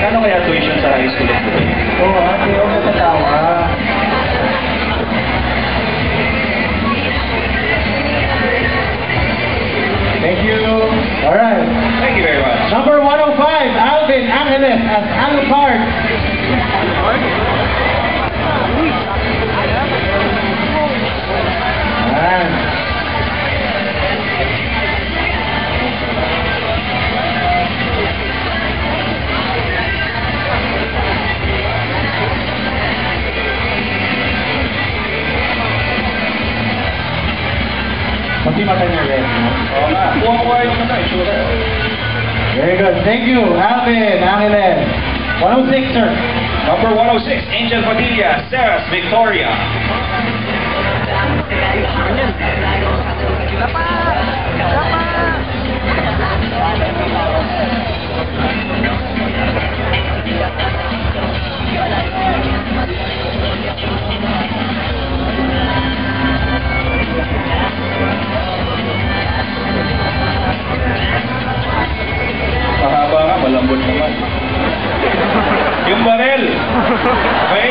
Kano kaya tuition sa high school? Oo, ate, ako matatawa. Thank you. Alright. Thank you very much. Number 105, Alvin Angeles as Alucard. Ayan. Pati mata niya rin. Oo nga. Buwan ko kayo naman na. Sure. Very good. Thank you, Alvin Angeles. 106, sir. Number 106, Angel Padilla, Sarah's Victoria. Mahaba nga, malambot naman. Yung barel. Okay?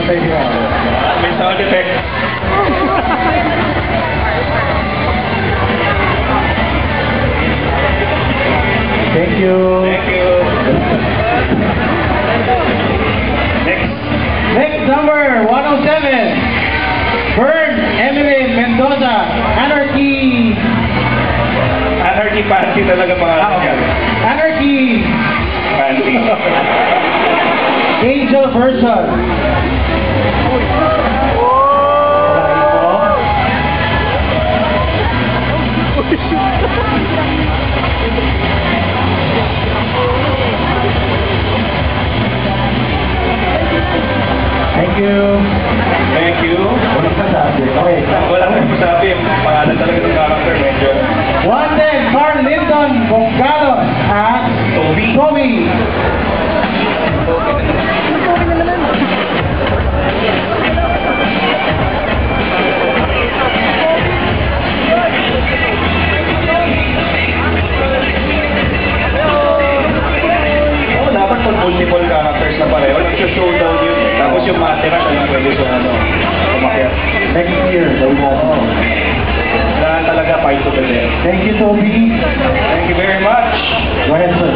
Okay, yeah. May sound effect. Thank you. Thank you. Next. Next number 107. Bern Emily Mendoza. Anarchy. Anarchy Panty talaga pangalan niya. Anarchy. Panty. Angel version. Thank you. Thank you. Walang pasabi. Okay. Walang nagpasabi. Pangalan talaga ng character. Medyo. 110, Carl Linton Bongalos at Toby. Toby. Oh, dapat pag multiple characters na pareho, nag-showdown yun. Tapos yung matira siya lang pwede sa ano, umakyat. Next year, gawin natin. Kailangan talaga fight to the death. Thank you, Toby. Thank you very much. Go ahead, sir.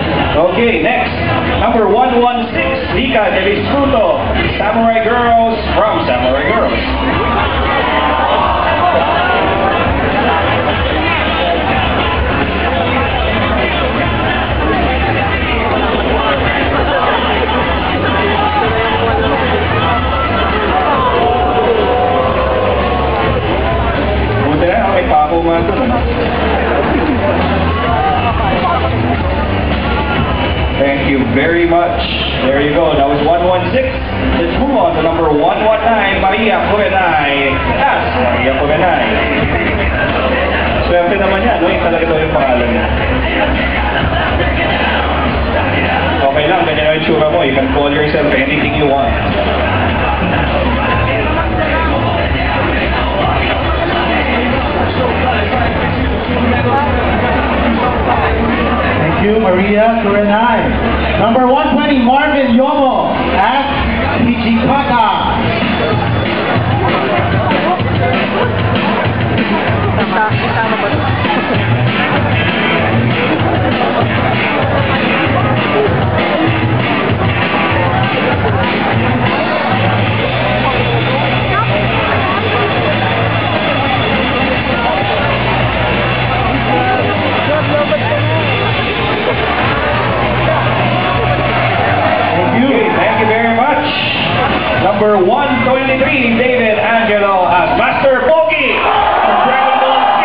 Okay, next. Number 116, Lika de Visfruto, Samurai Girls from Samurai Girls. Buti na, may pako nga ito. Thank you very much. There you go. That was 116. Let's move on to number 119, Maria Purenay. Yes, Maria Purenay. Swerte naman yan, no? Yung talaga daw yung pangalan niya. Okay lang, ganyan ang itsura mo. You can call yourself anything you want. Thank you, Maria Kurenay. Number 120, Marvin Yomo at Pichipata. Thank you very much. Number 123, David Angelo as Master Pogi from Dragon Ball Z.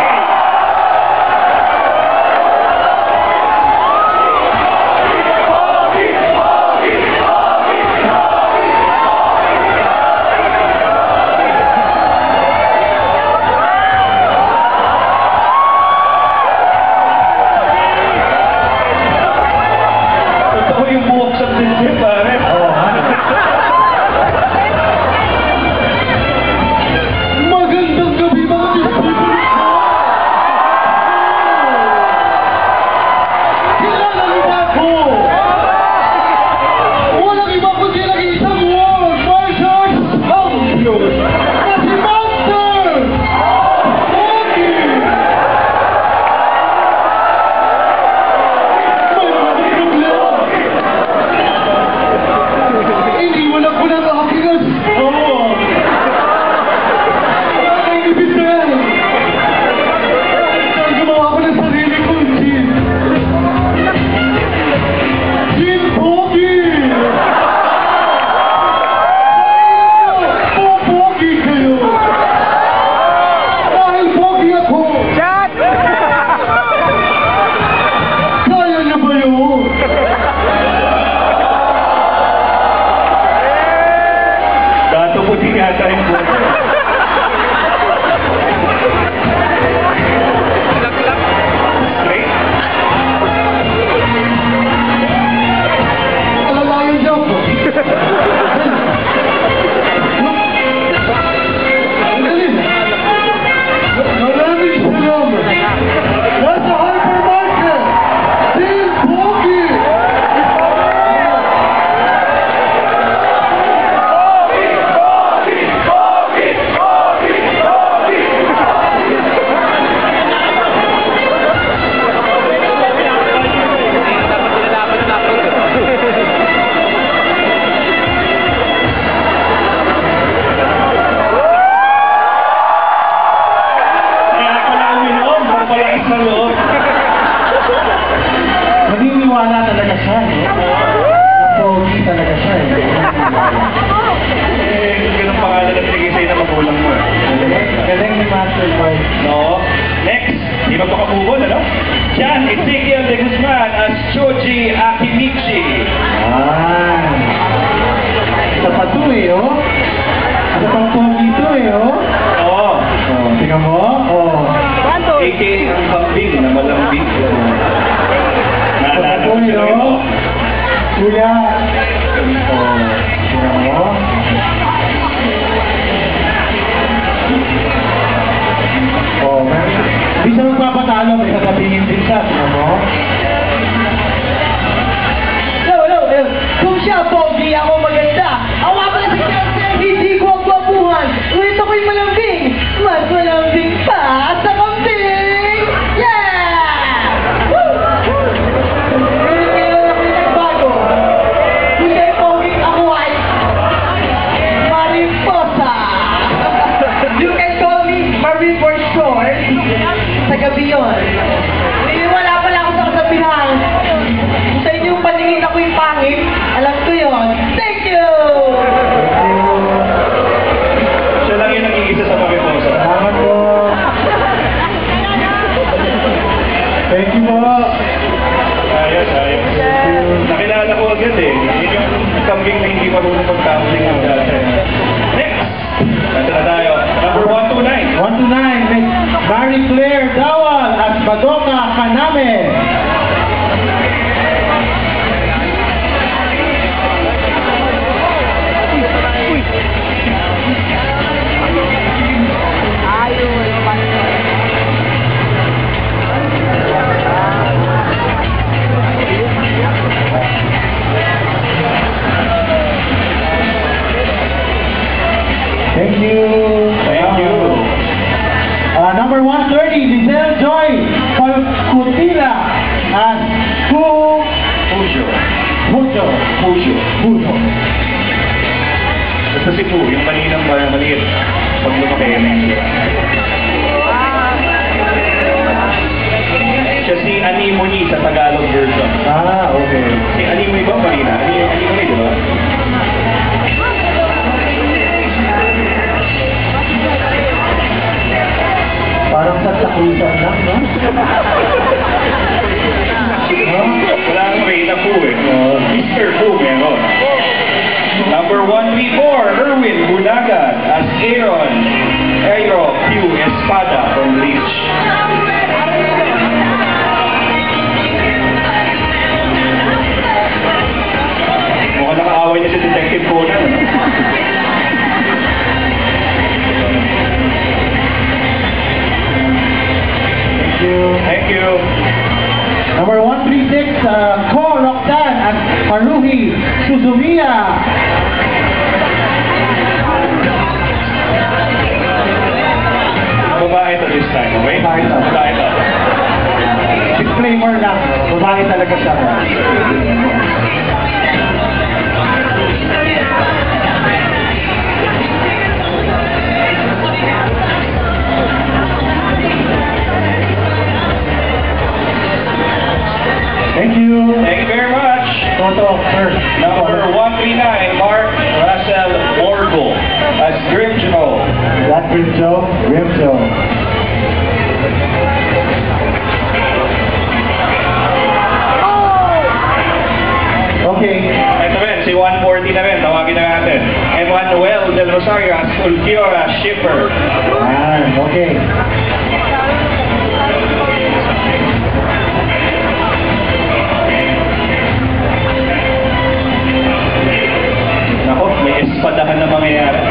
Jan Ezekiel de Guzman as Choji Akimichi. Ah. Isa pa to eh, oh. Isa pang pogi to eh, oh. Oo. Oh, tingnan mo. Oh. AKA ang kambing na malambing. Naalala ko sila ito. Kuya. Oh, tingnan mo. Oh, hindi siya magpapatalo, may sasabihin din siya. Tingnan mo. Hello. Kung siya pogi, ako maganda. Ako nga pala si Chelsea, hindi ko ang gwapuhan. Ngunit ako'y malambing. Mas malambing pa sa kambing. Yeah! Woo! Ngunit kailan ako'y nagbago. Kung siya'y pogi, ako ay mariposa. You can call me Marie for short. Sa gabi yun. Wala pala ako sa kasabihan. Kung sa inyong paningin ako yung pangit, alam ko yun. Thank you! Siya lang yung nag-iisa sa Mariposa. Salamat po. Thank you po. Ayos. Nakilala ko agad eh. Yun yung kambing na hindi marunong pag-tumbling ang dati. Next! Nasa na tayo. Number 129. 129, Miss Marie Claire Dawal at Badoka Kaname. Thank you. Thank you. Number 130, Giselle Joy Palcutila at Pujo. Pujo. Basta si Pu, yung kaninang maliit. Pag lumaki. Siya si Anemone sa Tagalog version. Ah, okay. Si Anemone ba, Marina? Anemone, di ba? Parang sa takusan lang, no? Wala akong rate na Pu eh. Mr. Pu meron. Number 134, Erwin Bunagan as Aaron Aero Q Espada from Bleach. Mukhang nakaaway niya si Detective Conan. Ano? Thank you. Number 136, Ko Roxanne at Haruhi Suzumiya. Babae to this time, okay? Babae to. Babae to. Disclaimer lang, babae talaga siya. Thank you. Thank you very much. Toto, first. Number 139, Mark Russell Orgo as Grimjo. That Grimjo. Okay. Ito rin, si 140 na rin, tawagin na natin. Emmanuel Del Rosario as Ulquiora Shipper. Okay. Nako, may espadahan na mangyayari.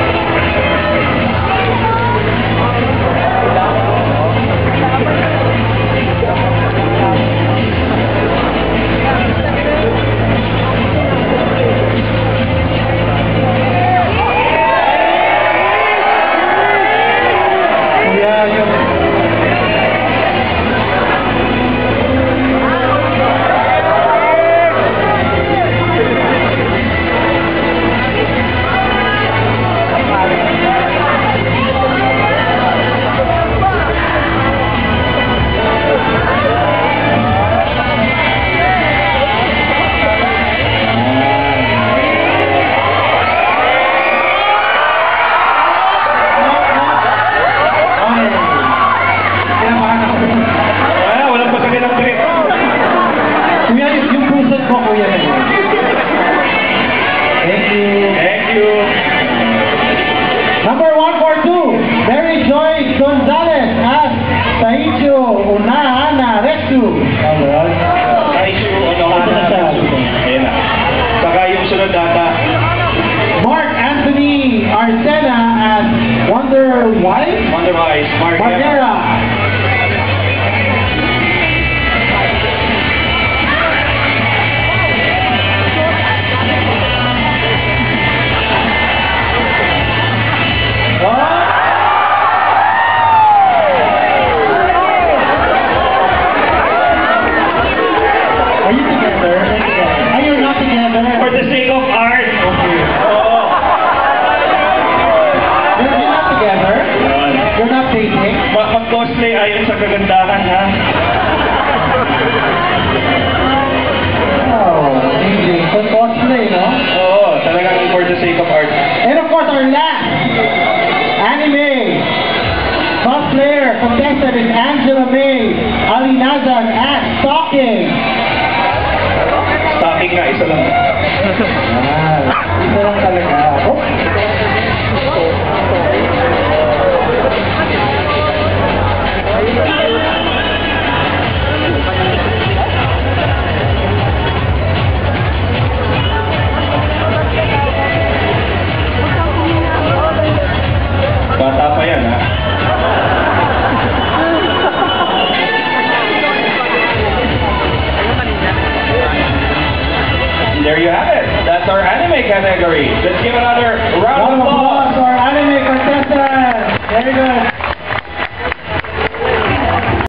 kagandahan, ha? Oh, amazing. So, cosplay, no? Oo, talagang for the sake of art. And of course, our last anime cosplayer contestant